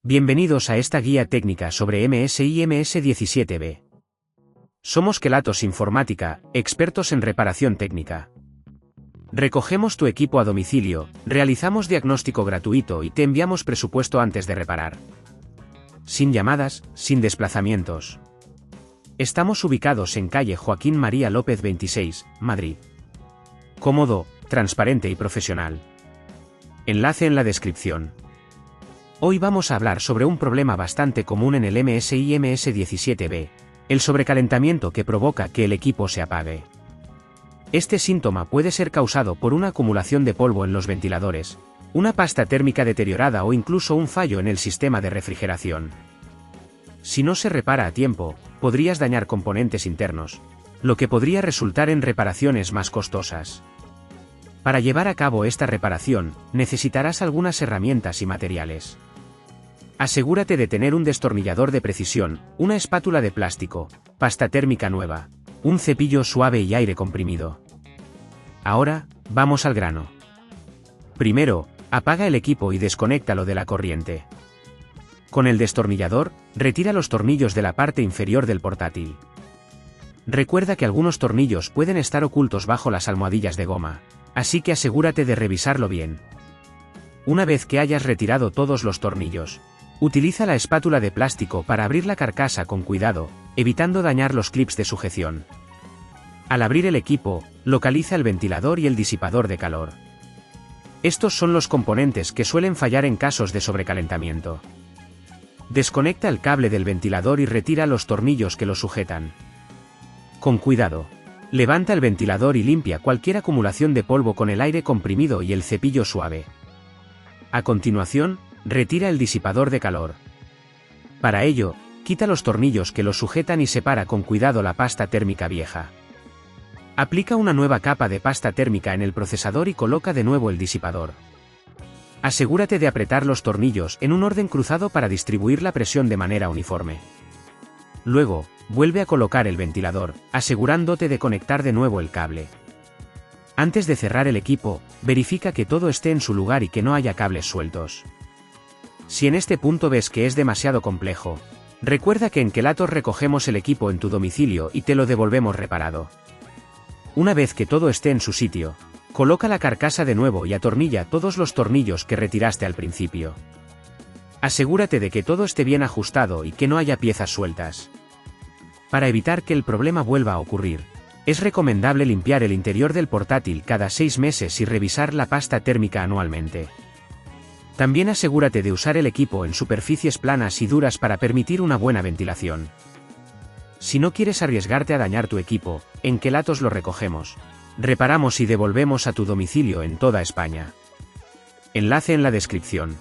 Bienvenidos a esta guía técnica sobre MSI MS17B. Somos Kelatos Informática, expertos en reparación técnica. Recogemos tu equipo a domicilio, realizamos diagnóstico gratuito y te enviamos presupuesto antes de reparar. Sin llamadas, sin desplazamientos. Estamos ubicados en calle Joaquín María López 26, Madrid. Cómodo, transparente y profesional. Enlace en la descripción. Hoy vamos a hablar sobre un problema bastante común en el MSI MS17B, el sobrecalentamiento que provoca que el equipo se apague. Este síntoma puede ser causado por una acumulación de polvo en los ventiladores, una pasta térmica deteriorada o incluso un fallo en el sistema de refrigeración. Si no se repara a tiempo, podrías dañar componentes internos, lo que podría resultar en reparaciones más costosas. Para llevar a cabo esta reparación, necesitarás algunas herramientas y materiales. Asegúrate de tener un destornillador de precisión, una espátula de plástico, pasta térmica nueva, un cepillo suave y aire comprimido. Ahora, vamos al grano. Primero, apaga el equipo y desconéctalo de la corriente. Con el destornillador, retira los tornillos de la parte inferior del portátil. Recuerda que algunos tornillos pueden estar ocultos bajo las almohadillas de goma, así que asegúrate de revisarlo bien. Una vez que hayas retirado todos los tornillos, utiliza la espátula de plástico para abrir la carcasa con cuidado, evitando dañar los clips de sujeción. Al abrir el equipo, localiza el ventilador y el disipador de calor. Estos son los componentes que suelen fallar en casos de sobrecalentamiento. Desconecta el cable del ventilador y retira los tornillos que lo sujetan. Con cuidado. Levanta el ventilador y limpia cualquier acumulación de polvo con el aire comprimido y el cepillo suave. A continuación, retira el disipador de calor. Para ello, quita los tornillos que lo sujetan y separa con cuidado la pasta térmica vieja. Aplica una nueva capa de pasta térmica en el procesador y coloca de nuevo el disipador. Asegúrate de apretar los tornillos en un orden cruzado para distribuir la presión de manera uniforme. Luego, vuelve a colocar el ventilador, asegurándote de conectar de nuevo el cable. Antes de cerrar el equipo, verifica que todo esté en su lugar y que no haya cables sueltos. Si en este punto ves que es demasiado complejo, recuerda que en Kelatos recogemos el equipo en tu domicilio y te lo devolvemos reparado. Una vez que todo esté en su sitio, coloca la carcasa de nuevo y atornilla todos los tornillos que retiraste al principio. Asegúrate de que todo esté bien ajustado y que no haya piezas sueltas. Para evitar que el problema vuelva a ocurrir, es recomendable limpiar el interior del portátil cada 6 meses y revisar la pasta térmica anualmente. También asegúrate de usar el equipo en superficies planas y duras para permitir una buena ventilación. Si no quieres arriesgarte a dañar tu equipo, en Kelatos lo recogemos, reparamos y devolvemos a tu domicilio en toda España. Enlace en la descripción.